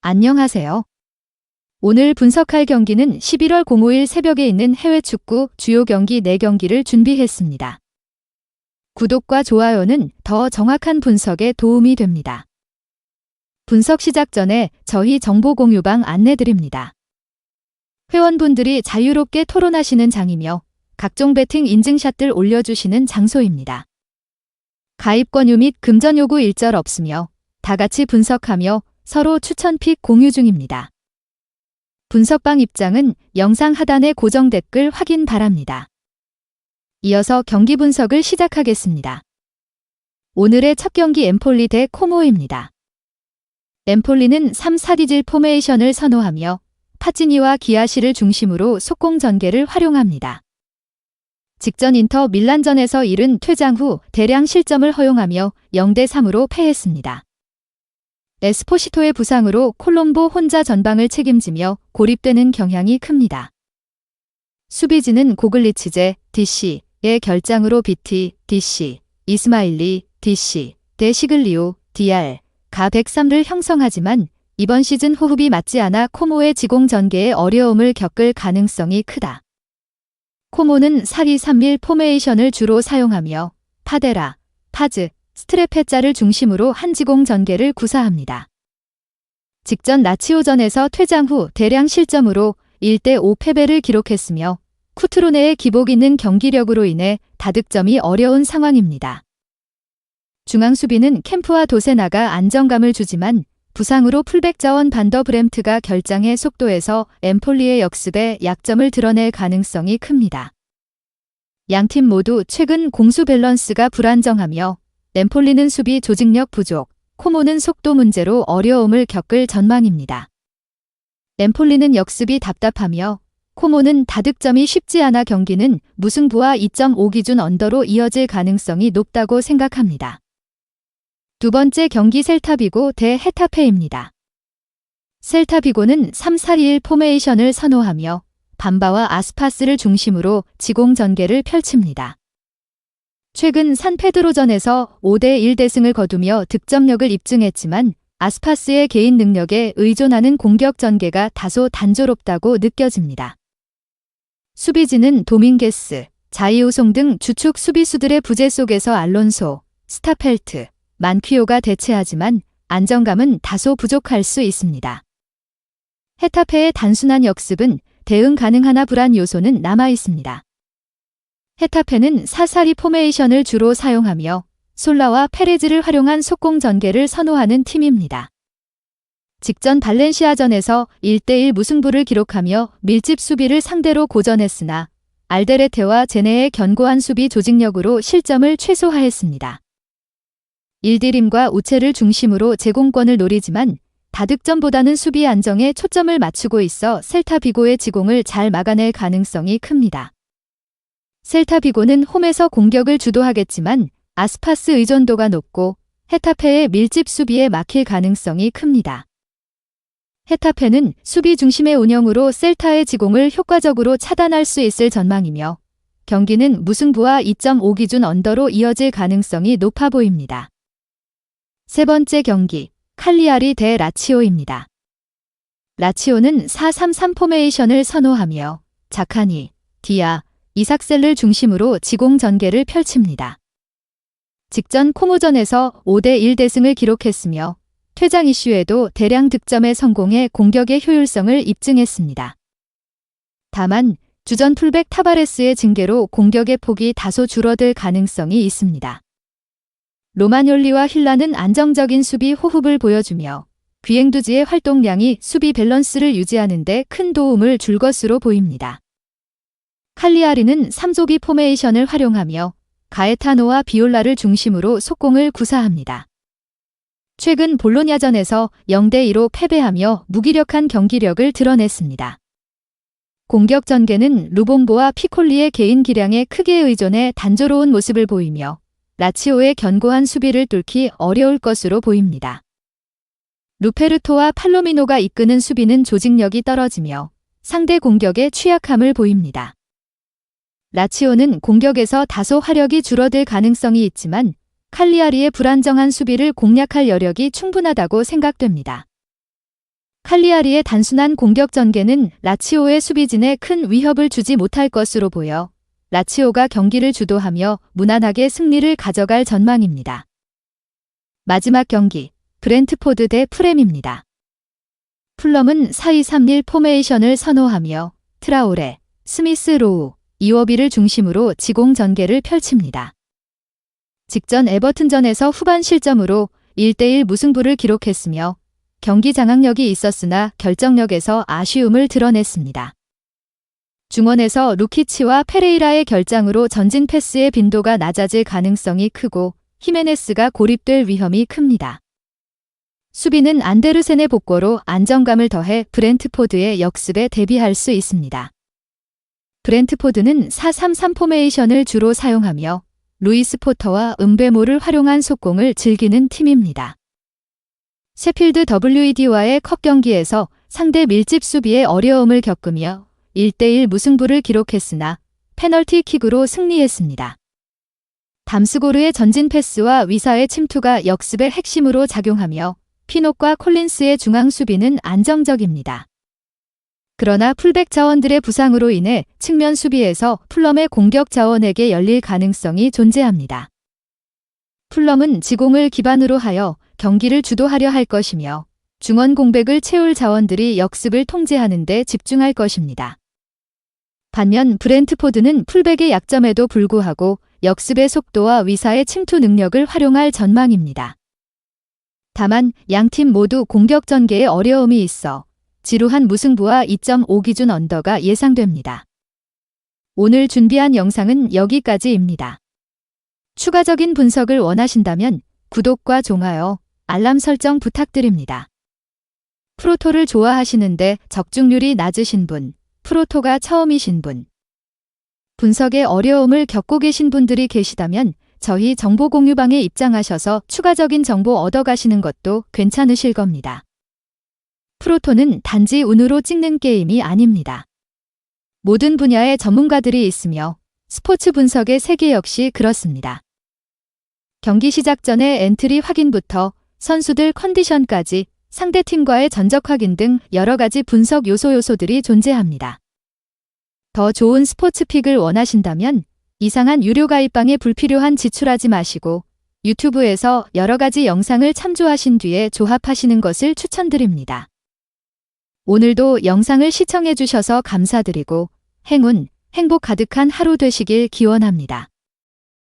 안녕하세요. 오늘 분석할 경기는 11월 05일 새벽에 있는 해외 축구 주요 경기 4경기를 준비했습니다. 구독과 좋아요는 더 정확한 분석에 도움이 됩니다. 분석 시작 전에 저희 정보 공유방 안내드립니다. 회원분들이 자유롭게 토론하시는 장이며 각종 베팅 인증샷들 올려주시는 장소입니다. 가입 권유 및 금전 요구 일절 없으며 다 같이 분석하며 서로 추천 픽 공유 중입니다. 분석방 입장은 영상 하단의 고정 댓글 확인 바랍니다. 이어서 경기 분석을 시작하겠습니다. 오늘의 첫 경기 엠폴리 대 코모입니다. 엠폴리는 3-4디질 포메이션을 선호하며 파치니와 기아시를 중심으로 속공 전개를 활용합니다. 직전 인터 밀란전에서 이른 퇴장 후 대량 실점을 허용하며 0-3으로 패했습니다. 에스포시토의 부상으로 콜롬보 혼자 전방을 책임지며 고립되는 경향이 큽니다. 수비진은 고글리치제, DC의 결장으로 BT, DC, 이스마일리, DC, 데시글리오, DR, 가 103를 형성하지만 이번 시즌 호흡이 맞지 않아 코모의 지공 전개에 어려움을 겪을 가능성이 크다. 코모는 4-2-3-1 포메이션을 주로 사용하며 파데라, 파즈, 스트레페자를 중심으로 한 지공 전개를 구사합니다. 직전 라치오전에서 퇴장 후 대량 실점으로 1-5 패배를 기록했으며 쿠트로네의 기복 있는 경기력으로 인해 다득점이 어려운 상황입니다. 중앙 수비는 캠프와 도세나가 안정감을 주지만 부상으로 풀백 자원 반더 브렘트가 결장의 속도에서 엠폴리의 역습에 약점을 드러낼 가능성이 큽니다. 양팀 모두 최근 공수 밸런스가 불안정하며 엠폴리는 수비 조직력 부족, 코모는 속도 문제로 어려움을 겪을 전망입니다. 엠폴리는 역습이 답답하며 코모는 다득점이 쉽지 않아 경기는 무승부와 2.5 기준 언더로 이어질 가능성이 높다고 생각합니다. 두 번째 경기 셀타비고 대 헤타페입니다. 셀타비고는 3-4-2-1 포메이션을 선호하며 밤바와 아스파스를 중심으로 지공 전개를 펼칩니다. 최근 산페드로전에서 5-1 대승을 거두며 득점력을 입증했지만 아스파스의 개인 능력에 의존하는 공격 전개가 다소 단조롭다고 느껴집니다. 수비진은 도밍게스, 자이우송 등 주축 수비수들의 부재 속에서 알론소, 스타펠트, 만퀴오가 대체하지만 안정감은 다소 부족할 수 있습니다. 헤타페의 단순한 역습은 대응 가능하나 불안 요소는 남아 있습니다. 헤타페는 4-4-2 포메이션을 주로 사용하며 솔라와 페레즈를 활용한 속공 전개를 선호하는 팀입니다. 직전 발렌시아전에서 1-1 무승부를 기록하며 밀집 수비를 상대로 고전했으나 알데레테와 제네의 견고한 수비 조직력으로 실점을 최소화했습니다. 일디림과 우체를 중심으로 제공권을 노리지만 다득점보다는 수비 안정에 초점을 맞추고 있어 셀타비고의 지공을 잘 막아낼 가능성이 큽니다. 셀타비고는 홈에서 공격을 주도하겠지만 아스파스 의존도가 높고 헤타페의 밀집 수비에 막힐 가능성이 큽니다. 헤타페는 수비 중심의 운영으로 셀타의 지공을 효과적으로 차단할 수 있을 전망이며 경기는 무승부와 2.5 기준 언더로 이어질 가능성이 높아 보입니다. 세 번째 경기, 칼리아리 대 라치오입니다. 라치오는 4-3-3 포메이션을 선호하며 자카니, 디아, 이삭셀을 중심으로 지공 전개를 펼칩니다. 직전 코모전에서 5-1 대승을 기록했으며 퇴장 이슈에도 대량 득점에 성공해 공격의 효율성을 입증했습니다. 다만 주전 풀백 타바레스의 징계로 공격의 폭이 다소 줄어들 가능성이 있습니다. 로마뇰리와 힐라는 안정적인 수비 호흡을 보여주며 귀행두지의 활동량이 수비 밸런스를 유지하는 데 큰 도움을 줄 것으로 보입니다. 칼리아리는 3조기 포메이션을 활용하며 가에타노와 비올라를 중심으로 속공을 구사합니다. 최근 볼로냐전에서 0-2로 패배하며 무기력한 경기력을 드러냈습니다. 공격 전개는 루봉보와 피콜리의 개인 기량에 크게 의존해 단조로운 모습을 보이며 라치오의 견고한 수비를 뚫기 어려울 것으로 보입니다. 루페르토와 팔로미노가 이끄는 수비는 조직력이 떨어지며 상대 공격에 취약함을 보입니다. 라치오는 공격에서 다소 화력이 줄어들 가능성이 있지만 칼리아리의 불안정한 수비를 공략할 여력이 충분하다고 생각됩니다. 칼리아리의 단순한 공격 전개는 라치오의 수비진에 큰 위협을 주지 못할 것으로 보여 라치오가 경기를 주도하며 무난하게 승리를 가져갈 전망입니다. 마지막 경기, 브렌트포드 대 풀햄입니다. 풀럼은 4-2-3-1 포메이션을 선호하며 트라오레, 스미스 로우, 이워비를 중심으로 지공 전개를 펼칩니다. 직전 에버튼전에서 후반 실점으로 1대1 무승부를 기록했으며 경기 장악력이 있었으나 결정력에서 아쉬움을 드러냈습니다. 중원에서 루키치와 페레이라의 결장으로 전진 패스의 빈도가 낮아질 가능성이 크고 히메네스가 고립될 위험이 큽니다. 수비는 안데르센의 복고로 안정감을 더해 브렌트포드의 역습에 대비할 수 있습니다. 브렌트포드는 4-3-3 포메이션을 주로 사용하며 루이스 포터와 은베모를 활용한 속공을 즐기는 팀입니다. 셰필드 WED와의 컵 경기에서 상대 밀집 수비에 어려움을 겪으며 1대1 무승부를 기록했으나 페널티킥으로 승리했습니다. 담스고르의 전진 패스와 위사의 침투가 역습의 핵심으로 작용하며 피녹과 콜린스의 중앙 수비는 안정적입니다. 그러나 풀백 자원들의 부상으로 인해 측면 수비에서 풀럼의 공격 자원에게 열릴 가능성이 존재합니다. 풀럼은 지공을 기반으로 하여 경기를 주도하려 할 것이며 중원 공백을 채울 자원들이 역습을 통제하는 데 집중할 것입니다. 반면 브렌트포드는 풀백의 약점에도 불구하고 역습의 속도와 위사의 침투 능력을 활용할 전망입니다. 다만 양팀 모두 공격 전개에 어려움이 있어 지루한 무승부와 2.5 기준 언더가 예상됩니다. 오늘 준비한 영상은 여기까지입니다. 추가적인 분석을 원하신다면 구독과 좋아요, 알람 설정 부탁드립니다. 프로토를 좋아하시는데 적중률이 낮으신 분, 프로토가 처음이신 분, 분석에 어려움을 겪고 계신 분들이 계시다면 저희 정보공유방에 입장하셔서 추가적인 정보 얻어가시는 것도 괜찮으실 겁니다. 프로토는 단지 운으로 찍는 게임이 아닙니다. 모든 분야의 전문가들이 있으며 스포츠 분석의 세계 역시 그렇습니다. 경기 시작 전에 엔트리 확인부터 선수들 컨디션까지 상대팀과의 전적 확인 등 여러 가지 분석 요소들이 존재합니다. 더 좋은 스포츠 픽을 원하신다면 이상한 유료 가입방에 불필요한 지출하지 마시고 유튜브에서 여러 가지 영상을 참조하신 뒤에 조합하시는 것을 추천드립니다. 오늘도 영상을 시청해 주셔서 감사드리고 행운, 행복 가득한 하루 되시길 기원합니다.